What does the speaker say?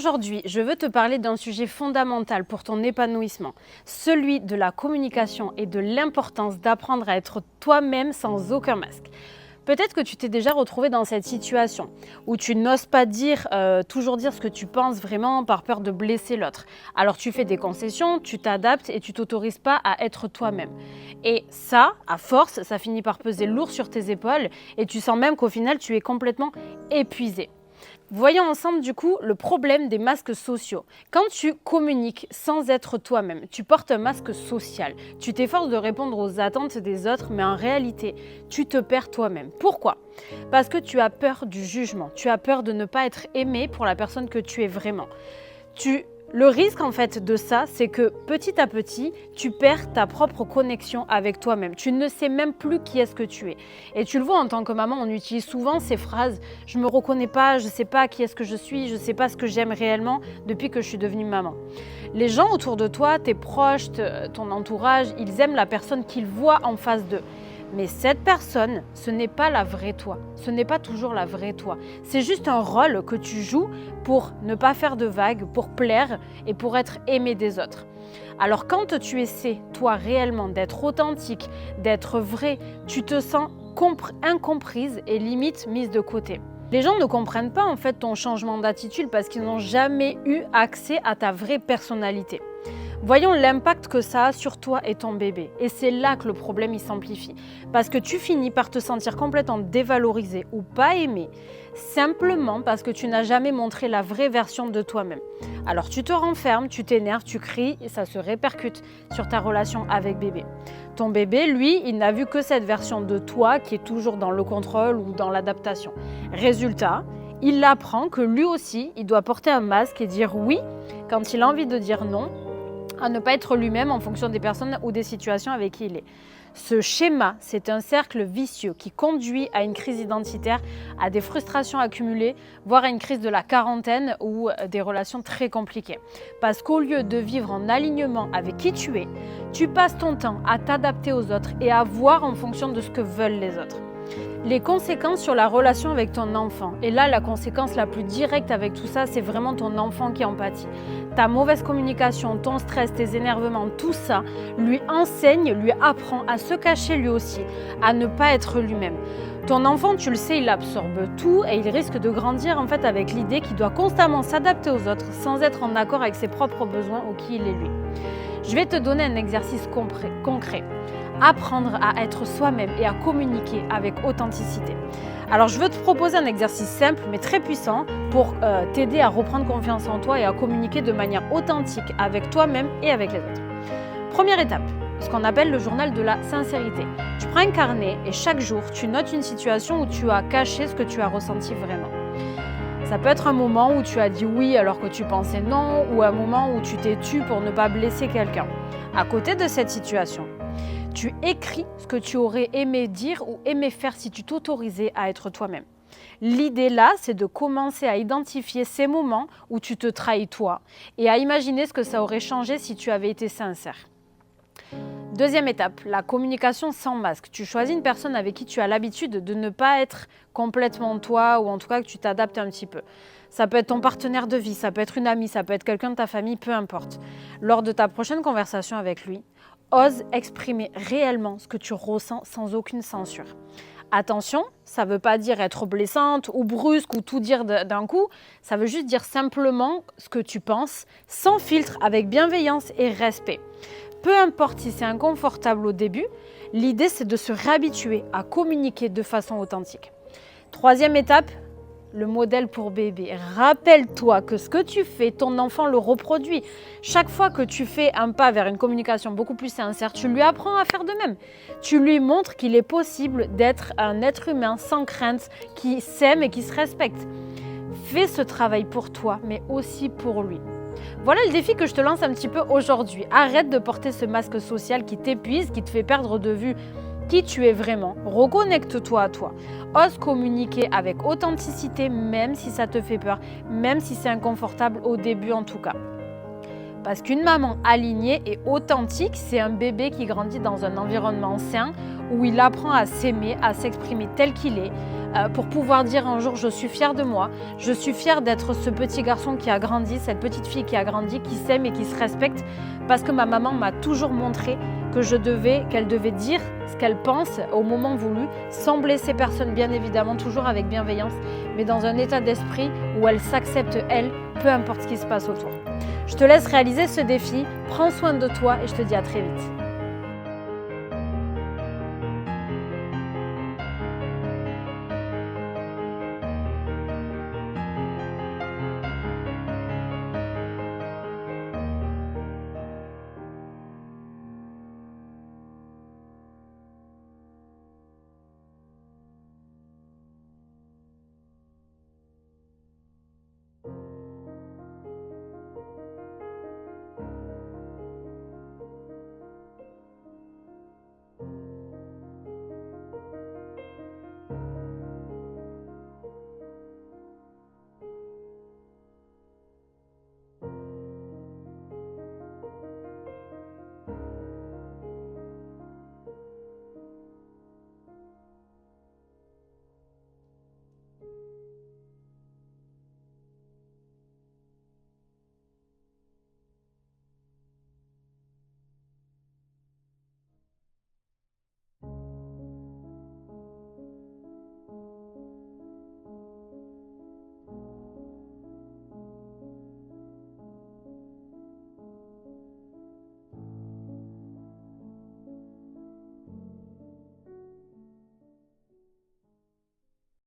Aujourd'hui, je veux te parler d'un sujet fondamental pour ton épanouissement, celui de la communication et de l'importance d'apprendre à être toi-même sans aucun masque. Peut-être que tu t'es déjà retrouvé dans cette situation où tu n'oses pas toujours dire ce que tu penses vraiment par peur de blesser l'autre. Alors tu fais des concessions, tu t'adaptes et tu t'autorises pas à être toi-même. Et ça, à force, ça finit par peser lourd sur tes épaules et tu sens même qu'au final tu es complètement épuisé. Voyons ensemble du coup le problème des masques sociaux. Quand tu communiques sans être toi-même, tu portes un masque social. Tu t'efforces de répondre aux attentes des autres, mais en réalité, tu te perds toi-même. Pourquoi ? Parce que tu as peur du jugement. Tu as peur de ne pas être aimé pour la personne que tu es vraiment. Le risque en fait de ça, c'est que petit à petit, tu perds ta propre connexion avec toi-même. Tu ne sais même plus qui est-ce que tu es. Et tu le vois en tant que maman, on utilise souvent ces phrases « je ne me reconnais pas, je ne sais pas qui est-ce que je suis, je ne sais pas ce que j'aime réellement depuis que je suis devenue maman ». Les gens autour de toi, tes proches, ton entourage, ils aiment la personne qu'ils voient en face d'eux. Mais cette personne, ce n'est pas la vraie toi. Ce n'est pas toujours la vraie toi. C'est juste un rôle que tu joues pour ne pas faire de vagues, pour plaire et pour être aimé des autres. Alors quand tu essaies, toi réellement, d'être authentique, d'être vrai, tu te sens incomprise et limite mise de côté. Les gens ne comprennent pas en fait ton changement d'attitude parce qu'ils n'ont jamais eu accès à ta vraie personnalité. Voyons l'impact que ça a sur toi et ton bébé. Et c'est là que le problème il s'amplifie. Parce que tu finis par te sentir complètement dévalorisé ou pas aimé, simplement parce que tu n'as jamais montré la vraie version de toi-même. Alors tu te renfermes, tu t'énerves, tu cries et ça se répercute sur ta relation avec bébé. Ton bébé, lui, il n'a vu que cette version de toi qui est toujours dans le contrôle ou dans l'adaptation. Résultat, il apprend que lui aussi, il doit porter un masque et dire oui quand il a envie de dire non, à ne pas être lui-même en fonction des personnes ou des situations avec qui il est. Ce schéma, c'est un cercle vicieux qui conduit à une crise identitaire, à des frustrations accumulées, voire à une crise de la quarantaine ou des relations très compliquées. Parce qu'au lieu de vivre en alignement avec qui tu es, tu passes ton temps à t'adapter aux autres et à voir en fonction de ce que veulent les autres. Les conséquences sur la relation avec ton enfant. Et là, la conséquence la plus directe avec tout ça, c'est vraiment ton enfant qui en pâtit. Ta mauvaise communication, ton stress, tes énervements, tout ça lui enseigne, lui apprend à se cacher lui aussi, à ne pas être lui-même. Ton enfant, tu le sais, il absorbe tout et il risque de grandir en fait avec l'idée qu'il doit constamment s'adapter aux autres sans être en accord avec ses propres besoins ou qui il est lui. Je vais te donner un exercice concret. Apprendre à être soi-même et à communiquer avec authenticité. Alors je veux te proposer un exercice simple mais très puissant pour t'aider à reprendre confiance en toi et à communiquer de manière authentique avec toi-même et avec les autres. Première étape, ce qu'on appelle le journal de la sincérité. Tu prends un carnet et chaque jour tu notes une situation où tu as caché ce que tu as ressenti vraiment. Ça peut être un moment où tu as dit oui alors que tu pensais non ou un moment où tu t'es tu pour ne pas blesser quelqu'un. À côté de cette situation, tu écris ce que tu aurais aimé dire ou aimé faire si tu t'autorisais à être toi-même. L'idée là, c'est de commencer à identifier ces moments où tu te trahis toi et à imaginer ce que ça aurait changé si tu avais été sincère. Deuxième étape, la communication sans masque. Tu choisis une personne avec qui tu as l'habitude de ne pas être complètement toi ou en tout cas que tu t'adaptes un petit peu. Ça peut être ton partenaire de vie, ça peut être une amie, ça peut être quelqu'un de ta famille, peu importe. Lors de ta prochaine conversation avec lui, ose exprimer réellement ce que tu ressens sans aucune censure. Attention, ça ne veut pas dire être blessante ou brusque ou tout dire d'un coup, ça veut juste dire simplement ce que tu penses, sans filtre, avec bienveillance et respect. Peu importe si c'est inconfortable au début, l'idée c'est de se réhabituer à communiquer de façon authentique. Troisième étape, le modèle pour bébé. Rappelle-toi que ce que tu fais, ton enfant le reproduit. Chaque fois que tu fais un pas vers une communication beaucoup plus sincère, tu lui apprends à faire de même. Tu lui montres qu'il est possible d'être un être humain sans crainte, qui s'aime et qui se respecte. Fais ce travail pour toi, mais aussi pour lui. Voilà le défi que je te lance un petit peu aujourd'hui. Arrête de porter ce masque social qui t'épuise, qui te fait perdre de vue qui tu es vraiment. Reconnecte-toi à toi. Ose communiquer avec authenticité, même si ça te fait peur, même si c'est inconfortable au début en tout cas. Parce qu'une maman alignée et authentique, c'est un bébé qui grandit dans un environnement sain où il apprend à s'aimer, à s'exprimer tel qu'il est, pour pouvoir dire un jour je suis fière de moi, je suis fière d'être ce petit garçon qui a grandi, cette petite fille qui a grandi, qui s'aime et qui se respecte parce que ma maman m'a toujours montré qu'elle devait dire ce qu'elle pense au moment voulu, sans blesser personne bien évidemment, toujours avec bienveillance, mais dans un état d'esprit où elle s'accepte elle, peu importe ce qui se passe autour. Je te laisse réaliser ce défi, prends soin de toi et je te dis à très vite.